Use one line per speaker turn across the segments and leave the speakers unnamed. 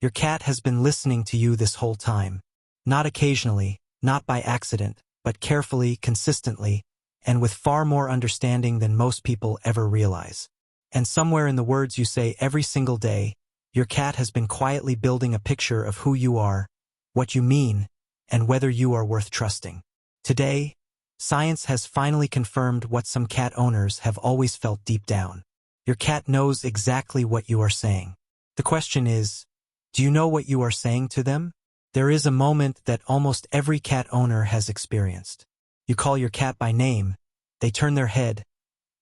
Your cat has been listening to you this whole time. Not occasionally, not by accident, but carefully, consistently, and with far more understanding than most people ever realize. And somewhere in the words you say every single day, your cat has been quietly building a picture of who you are, what you mean, and whether you are worth trusting. Today, science has finally confirmed what some cat owners have always felt deep down. Your cat knows exactly what you are saying. The question is, do you know what you are saying to them? There is a moment that almost every cat owner has experienced. You call your cat by name, they turn their head,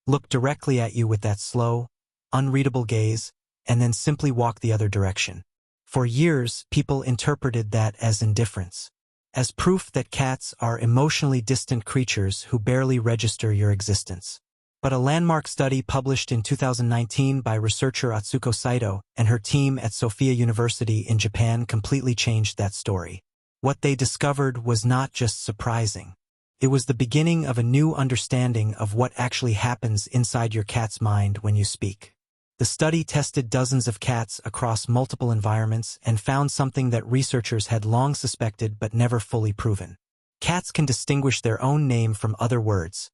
look directly at you with that slow, unreadable gaze, and then simply walk the other direction. For years, people interpreted that as indifference, as proof that cats are emotionally distant creatures who barely register your existence. But a landmark study published in 2019 by researcher Atsuko Saito and her team at Sophia University in Japan completely changed that story. What they discovered was not just surprising. It was the beginning of a new understanding of what actually happens inside your cat's mind when you speak. The study tested dozens of cats across multiple environments and found something that researchers had long suspected but never fully proven. Cats can distinguish their own name from other words,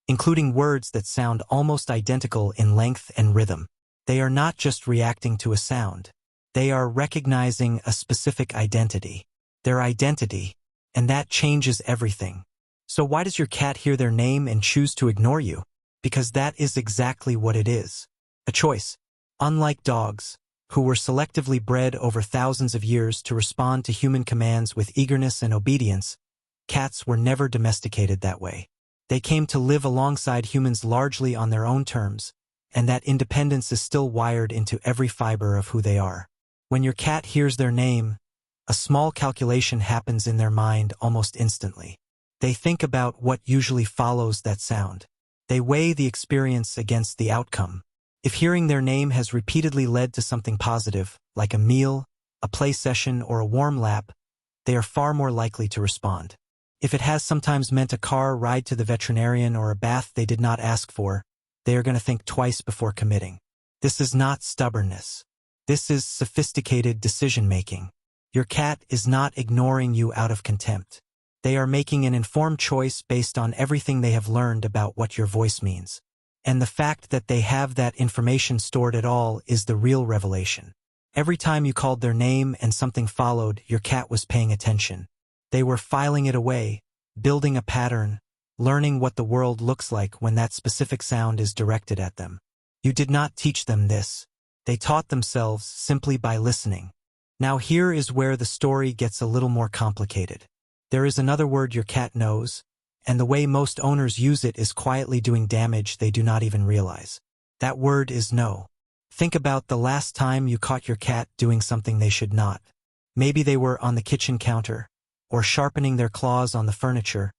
including words that sound almost identical in length and rhythm. They are not just reacting to a sound. They are recognizing a specific identity. Their identity, and that changes everything. So why does your cat hear their name and choose to ignore you? Because that is exactly what it is. A choice. Unlike dogs, who were selectively bred over thousands of years to respond to human commands with eagerness and obedience, cats were never domesticated that way. They came to live alongside humans largely on their own terms, and that independence is still wired into every fiber of who they are. When your cat hears their name, a small calculation happens in their mind almost instantly. They think about what usually follows that sound. They weigh the experience against the outcome. If hearing their name has repeatedly led to something positive, like a meal, a play session, or a warm lap, they are far more likely to respond. If it has sometimes meant a car ride to the veterinarian or a bath they did not ask for, they are going to think twice before committing. This is not stubbornness. This is sophisticated decision-making. Your cat is not ignoring you out of contempt. They are making an informed choice based on everything they have learned about what your voice means. And the fact that they have that information stored at all is the real revelation. Every time you called their name and something followed, your cat was paying attention. They were filing it away, building a pattern, learning what the world looks like when that specific sound is directed at them. You did not teach them this. They taught themselves simply by listening. Now here is where the story gets a little more complicated. There is another word your cat knows, and the way most owners use it is quietly doing damage they do not even realize. That word is no. Think about the last time you caught your cat doing something they should not. Maybe they were on the kitchen counter, or sharpening their claws on the furniture,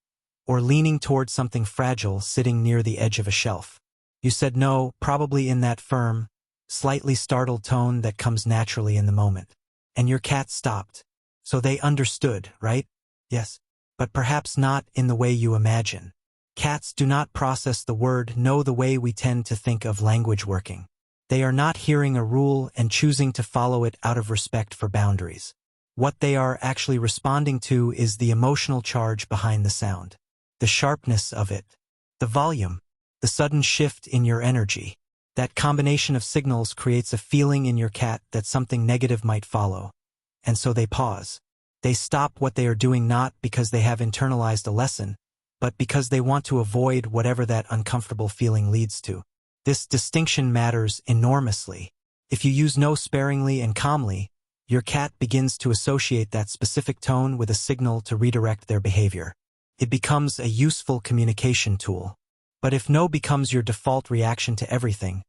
or leaning toward something fragile sitting near the edge of a shelf. You said no, probably in that firm, slightly startled tone that comes naturally in the moment. And your cat stopped. So they understood, right? Yes. But perhaps not in the way you imagine. Cats do not process the word no the way we tend to think of language working. They are not hearing a rule and choosing to follow it out of respect for boundaries. What they are actually responding to is the emotional charge behind the sound, the sharpness of it, the volume, the sudden shift in your energy. That combination of signals creates a feeling in your cat that something negative might follow. And so they pause. They stop what they are doing not because they have internalized a lesson, but because they want to avoid whatever that uncomfortable feeling leads to. This distinction matters enormously. If you use no sparingly and calmly, your cat begins to associate that specific tone with a signal to redirect their behavior. It becomes a useful communication tool. But if no becomes your default reaction to everything,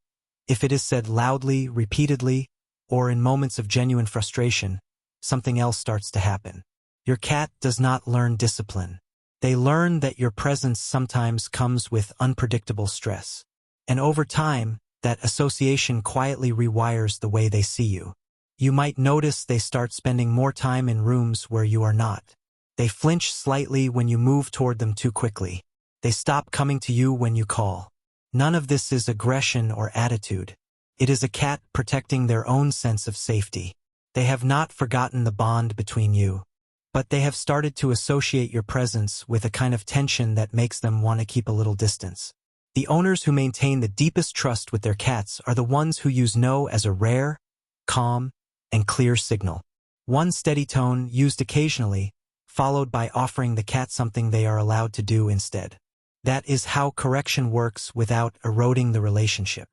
if it is said loudly, repeatedly, or in moments of genuine frustration, something else starts to happen. Your cat does not learn discipline. They learn that your presence sometimes comes with unpredictable stress. And over time, that association quietly rewires the way they see you. You might notice they start spending more time in rooms where you are not. They flinch slightly when you move toward them too quickly. They stop coming to you when you call. None of this is aggression or attitude. It is a cat protecting their own sense of safety. They have not forgotten the bond between you, but they have started to associate your presence with a kind of tension that makes them want to keep a little distance. The owners who maintain the deepest trust with their cats are the ones who use no as a rare, calm, and clear signal. One steady tone used occasionally, followed by offering the cat something they are allowed to do instead. That is how correction works without eroding the relationship.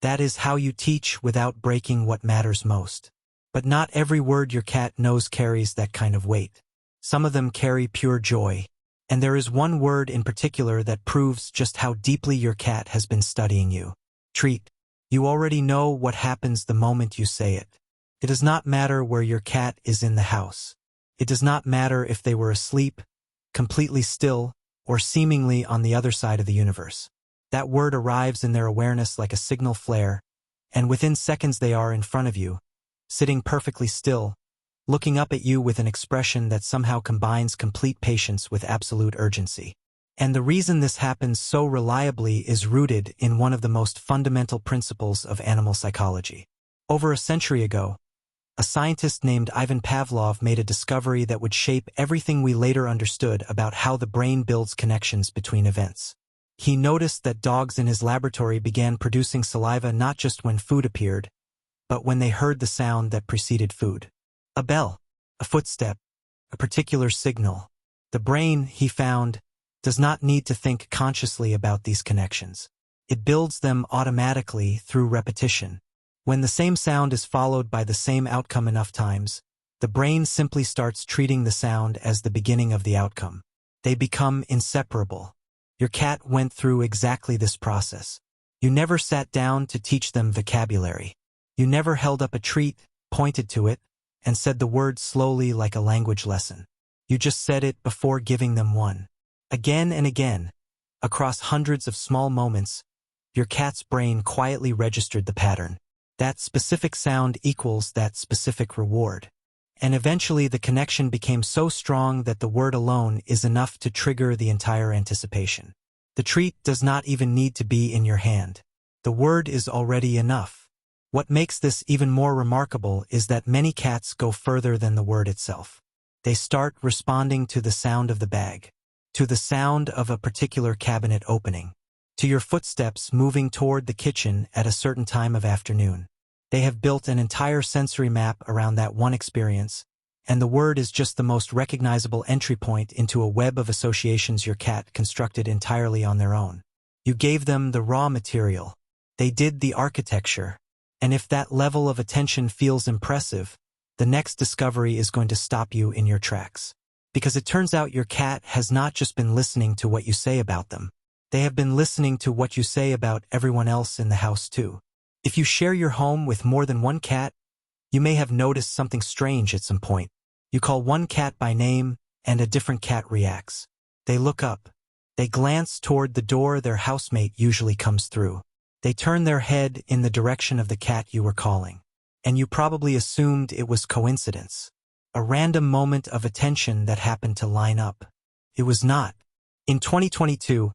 That is how you teach without breaking what matters most. But not every word your cat knows carries that kind of weight. Some of them carry pure joy, and there is one word in particular that proves just how deeply your cat has been studying you. Treat. You already know what happens the moment you say it. It does not matter where your cat is in the house. It does not matter if they were asleep, completely still, or seemingly on the other side of the universe. That word arrives in their awareness like a signal flare, and within seconds they are in front of you, sitting perfectly still, looking up at you with an expression that somehow combines complete patience with absolute urgency. And the reason this happens so reliably is rooted in one of the most fundamental principles of animal psychology. Over a century ago, a scientist named Ivan Pavlov made a discovery that would shape everything we later understood about how the brain builds connections between events. He noticed that dogs in his laboratory began producing saliva not just when food appeared, but when they heard the sound that preceded food. A bell, a footstep, a particular signal. The brain, he found, does not need to think consciously about these connections. It builds them automatically through repetition. When the same sound is followed by the same outcome enough times, the brain simply starts treating the sound as the beginning of the outcome. They become inseparable. Your cat went through exactly this process. You never sat down to teach them vocabulary. You never held up a treat, pointed to it, and said the word slowly like a language lesson. You just said it before giving them one. Again and again, across hundreds of small moments, your cat's brain quietly registered the pattern. That specific sound equals that specific reward. And eventually the connection became so strong that the word alone is enough to trigger the entire anticipation. The treat does not even need to be in your hand. The word is already enough. What makes this even more remarkable is that many cats go further than the word itself. They start responding to the sound of the bag, to the sound of a particular cabinet opening, to your footsteps moving toward the kitchen at a certain time of afternoon. They have built an entire sensory map around that one experience, and the word is just the most recognizable entry point into a web of associations your cat constructed entirely on their own. You gave them the raw material. They did the architecture. And if that level of attention feels impressive, the next discovery is going to stop you in your tracks. Because it turns out your cat has not just been listening to what you say about them. They have been listening to what you say about everyone else in the house too. If you share your home with more than one cat, you may have noticed something strange at some point. You call one cat by name, and a different cat reacts. They look up. They glance toward the door their housemate usually comes through. They turn their head in the direction of the cat you were calling. And you probably assumed it was coincidence. A random moment of attention that happened to line up. It was not. In 2022,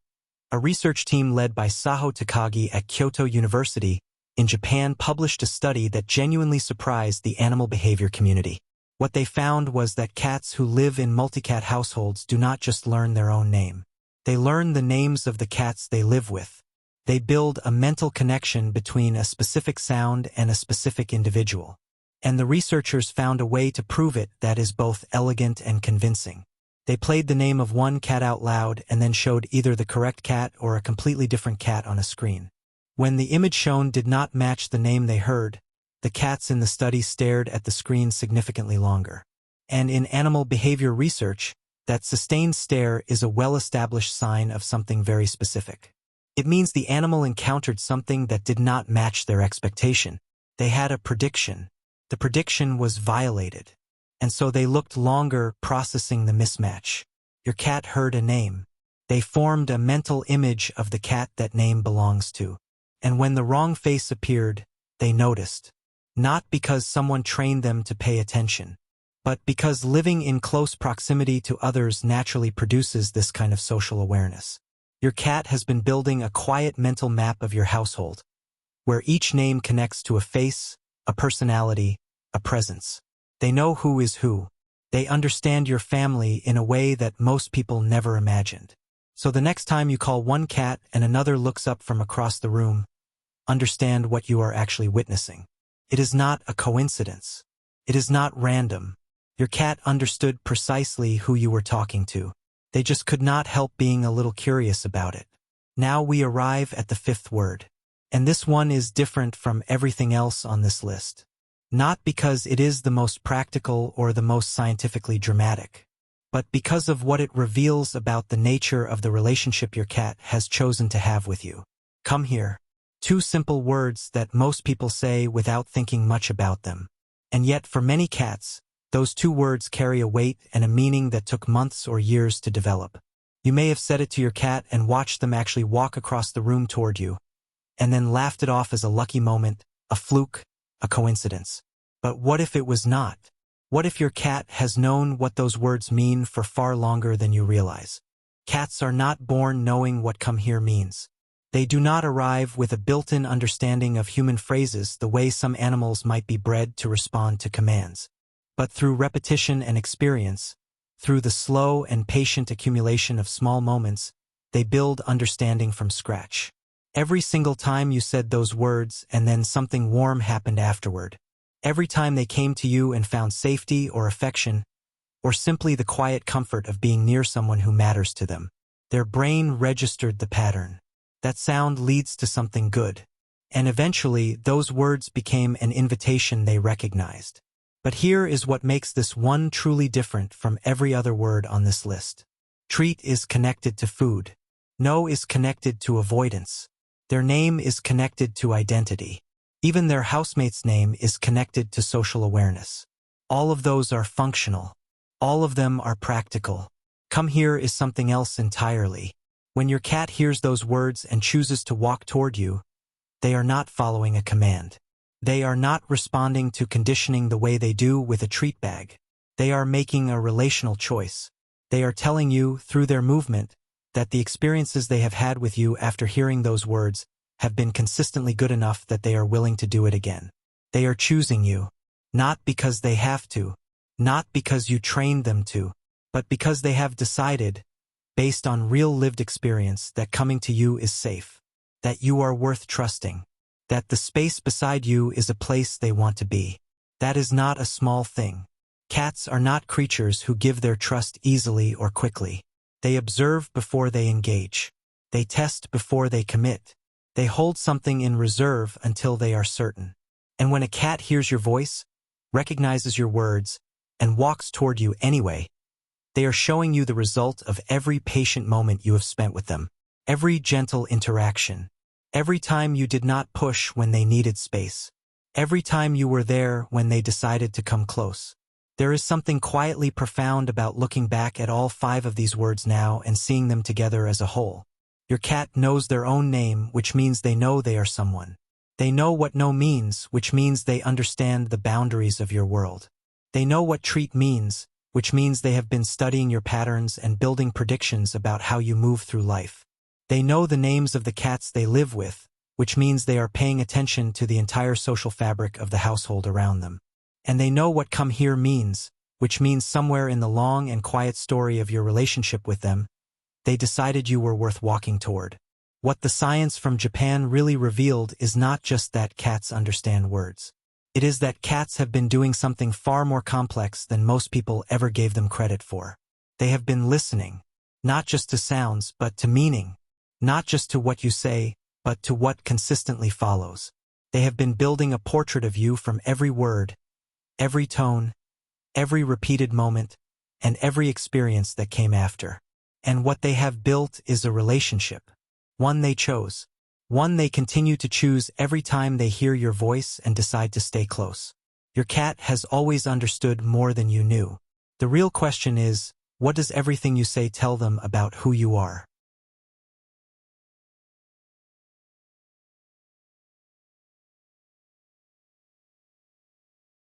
a research team led by Saho Takagi at Kyoto University in Japan published a study that genuinely surprised the animal behavior community. What they found was that cats who live in multi-cat households do not just learn their own name. They learn the names of the cats they live with. They build a mental connection between a specific sound and a specific individual. And the researchers found a way to prove it that is both elegant and convincing. They played the name of one cat out loud and then showed either the correct cat or a completely different cat on a screen. When the image shown did not match the name they heard, the cats in the study stared at the screen significantly longer. And in animal behavior research, that sustained stare is a well-established sign of something very specific. It means the animal encountered something that did not match their expectation. They had a prediction. The prediction was violated. And so they looked longer processing the mismatch. Your cat heard a name. They formed a mental image of the cat that name belongs to. And when the wrong face appeared, they noticed. Not because someone trained them to pay attention, but because living in close proximity to others naturally produces this kind of social awareness. Your cat has been building a quiet mental map of your household, where each name connects to a face, a personality, a presence. They know who is who. They understand your family in a way that most people never imagined. So the next time you call one cat and another looks up from across the room, understand what you are actually witnessing. It is not a coincidence. It is not random. Your cat understood precisely who you were talking to. They just could not help being a little curious about it. Now we arrive at the fifth word. And this one is different from everything else on this list. Not because it is the most practical or the most scientifically dramatic, but because of what it reveals about the nature of the relationship your cat has chosen to have with you. Come here. Two simple words that most people say without thinking much about them. And yet for many cats, those two words carry a weight and a meaning that took months or years to develop. You may have said it to your cat and watched them actually walk across the room toward you, and then laughed it off as a lucky moment, a fluke, a coincidence. But what if it was not? What if your cat has known what those words mean for far longer than you realize? Cats are not born knowing what "come here" means. They do not arrive with a built-in understanding of human phrases the way some animals might be bred to respond to commands. But through repetition and experience, through the slow and patient accumulation of small moments, they build understanding from scratch. Every single time you said those words and then something warm happened afterward. Every time they came to you and found safety or affection, or simply the quiet comfort of being near someone who matters to them, their brain registered the pattern. That sound leads to something good. And eventually, those words became an invitation they recognized. But here is what makes this one truly different from every other word on this list. Treat is connected to food. No is connected to avoidance. Their name is connected to identity. Even their housemate's name is connected to social awareness. All of those are functional. All of them are practical. Come here is something else entirely. When your cat hears those words and chooses to walk toward you, they are not following a command. They are not responding to conditioning the way they do with a treat bag. They are making a relational choice. They are telling you, through their movement, that the experiences they have had with you after hearing those words have been consistently good enough that they are willing to do it again. They are choosing you, not because they have to, not because you trained them to, but because they have decided, based on real lived experience, that coming to you is safe, that you are worth trusting, that the space beside you is a place they want to be. That is not a small thing. Cats are not creatures who give their trust easily or quickly. They observe before they engage. They test before they commit. They hold something in reserve until they are certain. And when a cat hears your voice, recognizes your words, and walks toward you anyway, they are showing you the result of every patient moment you have spent with them, every gentle interaction, every time you did not push when they needed space, every time you were there when they decided to come close. There is something quietly profound about looking back at all 5 of these words now and seeing them together as a whole. Your cat knows their own name, which means they know they are someone. They know what no means, which means they understand the boundaries of your world. They know what treat means, which means they have been studying your patterns and building predictions about how you move through life. They know the names of the cats they live with, which means they are paying attention to the entire social fabric of the household around them. And they know what "come here" means, which means somewhere in the long and quiet story of your relationship with them, they decided you were worth walking toward. What the science from Japan really revealed is not just that cats understand words. It is that cats have been doing something far more complex than most people ever gave them credit for. They have been listening, not just to sounds, but to meaning, not just to what you say, but to what consistently follows. They have been building a portrait of you from every word, every tone, every repeated moment, and every experience that came after. And what they have built is a relationship. One they chose. One they continue to choose every time they hear your voice and decide to stay close. Your cat has always understood more than you knew. The real question is, what does everything you say tell them about who you are?